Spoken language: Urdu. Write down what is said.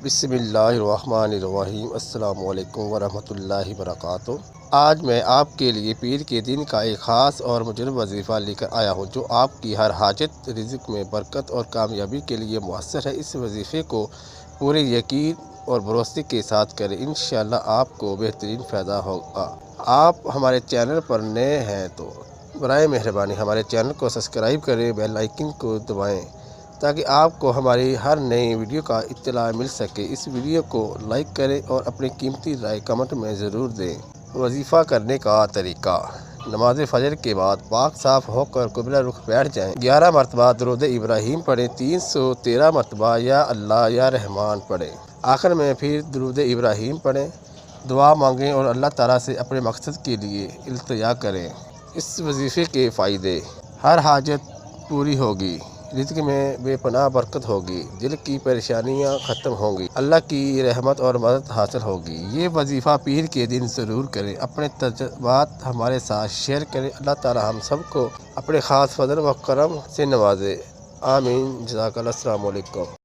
بسم اللہ الرحمن الرحیم۔ السلام علیکم ورحمۃ اللہ وبرکاتہ۔ آج میں آپ کے لیے پیر کے دن کا ایک خاص اور مجرب وظیفہ لے کر آیا ہوں جو آپ کی ہر حاجت، رزق میں برکت اور کامیابی کے لیے مؤثر ہے۔ اس وظیفے کو پورے یقین اور بھروسے کے ساتھ کریں، انشاءاللہ آپ کو بہترین فائدہ ہوگا۔ آپ ہمارے چینل پر نئے ہیں تو برائے مہربانی ہمارے چینل کو سبسکرائب کریں، بیل آئیکن کو دبائیں تاکہ آپ کو ہماری ہر نئی ویڈیو کا اطلاع مل سکے۔ اس ویڈیو کو لائک کریں اور اپنی قیمتی رائے کمنٹ میں ضرور دیں۔ وظیفہ کرنے کا طریقہ: نماز فجر کے بعد پاک صاف ہو کر قبلہ رخ بیٹھ جائیں۔ 11 مرتبہ درود ابراہیم پڑھیں۔ 313 مرتبہ یا اللہ یا رحمان پڑھیں۔ آخر میں پھر درود ابراہیم پڑھیں، دعا مانگیں اور اللہ تعالیٰ سے اپنے مقصد کے لیے التجا کریں۔ اس وظیفے کے فائدے: ہر حاجت پوری ہوگی، رزق میں بے پناہ برکت ہوگی، دل کی پریشانیاں ختم ہوں گی، اللہ کی رحمت اور مدد حاصل ہوگی۔ یہ وظیفہ پیر کے دن ضرور کریں، اپنے تجربات ہمارے ساتھ شیئر کریں۔ اللہ تعالیٰ ہم سب کو اپنے خاص فضل و کرم سے نوازے، آمین۔ جزاک اللہ۔ السلام علیکم۔